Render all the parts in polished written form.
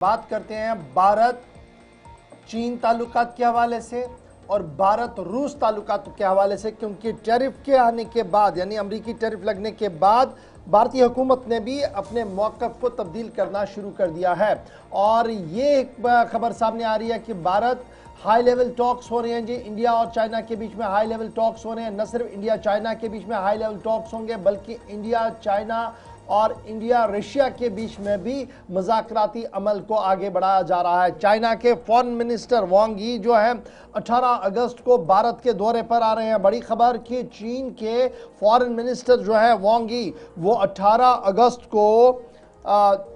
बात करते हैं भारत चीन ताल्लुकात के हवाले से और भारत रूस ताल्लुकात के हवाले से, क्योंकि टैरिफ के आने के बाद यानी अमरीकी टैरिफ लगने के बाद भारतीय हुकूमत ने भी अपने मौक़िफ़ को तब्दील करना शुरू कर दिया है। और ये एक खबर सामने आ रही है कि भारत हाई लेवल टॉक्स हो रहे हैं जी, इंडिया और चाइना के बीच में हाई लेवल टॉक्स हो रहे हैं। न सिर्फ इंडिया चाइना के बीच में हाई लेवल टॉक्स होंगे, बल्कि इंडिया चाइना और इंडिया रशिया के बीच में भी मुज़ाकराती अमल को आगे बढ़ाया जा रहा है। चाइना के फॉरेन मिनिस्टर वांग यी जो है 18 अगस्त को भारत के दौरे पर आ रहे हैं। बड़ी खबर कि चीन के फॉरेन मिनिस्टर जो है वांग यी वो 18 अगस्त को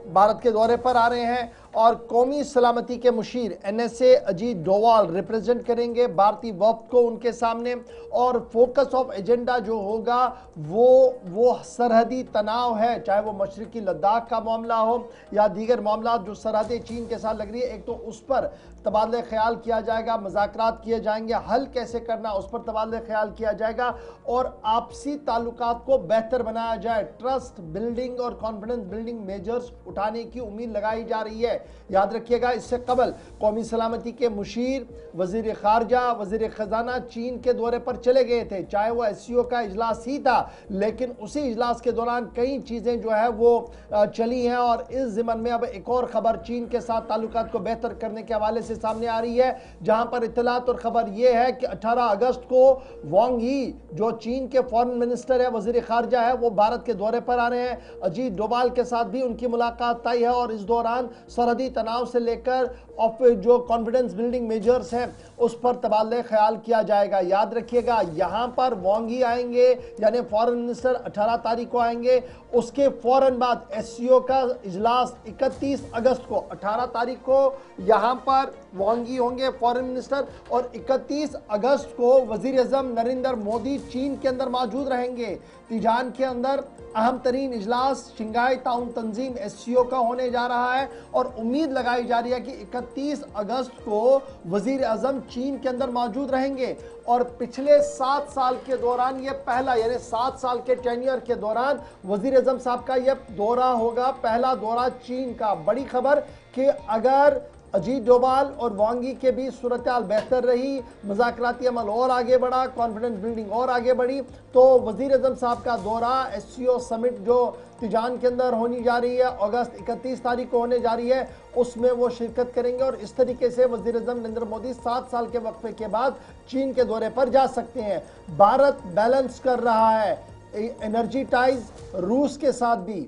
भारत के दौरे पर आ रहे हैं और कौमी सलामती के मुशीर NSA अजीत डोवाल रिप्रेजेंट करेंगे भारतीय वफ्द को उनके सामने। और फोकस ऑफ एजेंडा जो होगा वो सरहदी तनाव है, चाहे वो मशरकी लद्दाख का मामला हो या दीगर मामला जो सरहदें चीन के साथ लग रही है। एक तो उस पर तबादले ख्याल किया जाएगा, मुज़ाकरात किए जाएंगे, हल कैसे करना उस पर तबादले ख्याल किया जाएगा और आपसी ताल्लुकात को बेहतर बनाया जाए। ट्रस्ट बिल्डिंग और कॉन्फिडेंस बिल्डिंग मेजर्स उठाने की उम्मीद लगाई जा रही है। याद रखिएगा, इससे कबल कौमी सलामती के मुशीर, वजीर खारजा, वजीर खजाना चीन के दौरे पर चले गए थे, चाहे वो SCO का इजलास ही था, लेकिन उसी इजलास के दौरान कई चीज़ें जो है वो चली हैं। और इस ज़िमन में अब एक और ख़बर चीन के साथ ताल्लुकात को बेहतर करने के हवाले से सामने आ रही है, जहां पर इत्तलात और ख़बर यह है कि 18 अगस्त को वांग यी जो चीन के फॉरेन मिनिस्टर है, वजीर खारजा है, वो भारत के दौरे पर आ रहे हैं। अजीत डोभाल के साथ भी उनकी मुलाकात तय है और इस दौरान सरहदी तनाव से लेकर जो कॉन्फिडेंस बिल्डिंग मेजर्स हैं उस पर तबादले ख्याल किया जाएगा। याद रखिएगा, यहां पर वांग यी आएंगे यानी फॉरेन मिनिस्टर 18 तारीख को आएंगे, उसके फौरन बाद SCO का इजलास 31 अगस्त को, 18 तारीख को यहां पर वांग यी होंगे फॉरेन मिनिस्टर और 31 अगस्त को वजीर आज़म नरेंद्र मोदी चीन के अंदर मौजूद रहेंगे। तिजान के अंदर अहम तरीन इजलास शंघाई ताउन तंजीम SCO का होने जा रहा है और उम्मीद लगाई जा रही है कि 31 अगस्त को वजीर आज़म चीन के अंदर मौजूद रहेंगे। और पिछले 7 साल के दौरान यह पहला यानी 7 साल के टेन्योर के दौरान वजीर आज़म साहब का यह दौरा होगा, पहला दौरा चीन का। बड़ी खबर कि अगर अजीत डोभाल और वांग यी के बीच सूरत हाल बेहतर रही, मुज़ाकराती अमल और आगे बढ़ा, कॉन्फिडेंस बिल्डिंग और आगे बढ़ी, तो वज़ीर आज़म साहब का दौरा SCO समिट जो तिजान के अंदर होनी जा रही है, अगस्त 31 तारीख को होने जा रही है, उसमें वो शिरकत करेंगे। और इस तरीके से वज़ीर आज़म नरेंद्र मोदी 7 साल के वक्फे के बाद चीन के दौरे पर जा सकते हैं। भारत बैलेंस कर रहा है एनर्जी टाइज रूस के साथ भी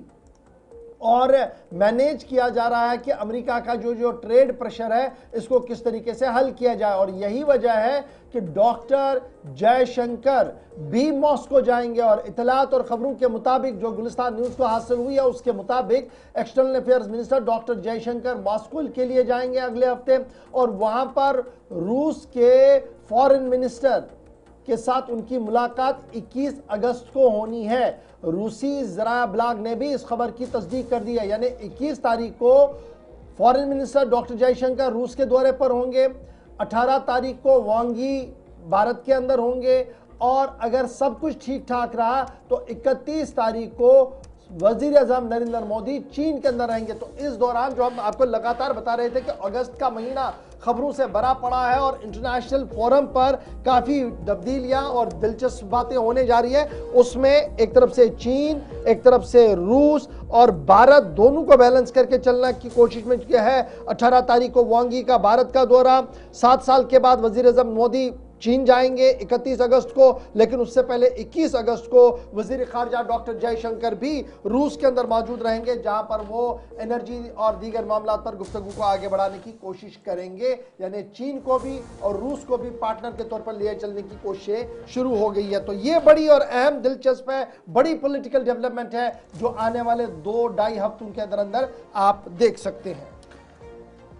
और मैनेज किया जा रहा है कि अमेरिका का जो ट्रेड प्रेशर है इसको किस तरीके से हल किया जाए। और यही वजह है कि डॉक्टर जयशंकर भी मॉस्को जाएंगे और इतलात और खबरों के मुताबिक जो गुलिस्तान न्यूज़ को हासिल हुई है उसके मुताबिक external affairs minister doctor Jaishankar Moscow के लिए जाएंगे अगले हफ्ते और वहां पर रूस के फॉरेन मिनिस्टर के साथ उनकी मुलाकात 21 अगस्त को होनी है। रूसी ज़रा ब्लॉग ने भी इस खबर की तस्दीक कर दी है, यानी 21 तारीख को फॉरेन मिनिस्टर डॉक्टर जयशंकर रूस के दौरे पर होंगे, 18 तारीख को वांग यी भारत के अंदर होंगे और अगर सब कुछ ठीक ठाक रहा तो 31 तारीख को वजीर आज़म नरेंद्र मोदी चीन के अंदर रहेंगे। तो इस दौरान जो हम आपको लगातार बता रहे थे कि अगस्त का महीना खबरों से भरा पड़ा है और इंटरनेशनल फोरम पर काफ़ी तब्दीलियां और दिलचस्प बातें होने जा रही है, उसमें एक तरफ से चीन, एक तरफ से रूस और भारत दोनों को बैलेंस करके चलने की कोशिश में है। 18 तारीख को वांग यी का भारत का दौरा, 7 साल के बाद वजीर आज़म मोदी चीन जाएंगे 31 अगस्त को, लेकिन उससे पहले 21 अगस्त को वजीर खारजा डॉक्टर जयशंकर भी रूस के अंदर मौजूद रहेंगे, जहां पर वो एनर्जी और दीगर मामला पर गुफ्तगू को आगे बढ़ाने की कोशिश करेंगे। यानी चीन को भी और रूस को भी पार्टनर के तौर पर लिए चलने की कोशिशें शुरू हो गई है। तो ये बड़ी और अहम दिलचस्प है, बड़ी पॉलिटिकल डेवलपमेंट है जो आने वाले 2-2.5 हफ्तों के अंदर अंदर आप देख सकते हैं।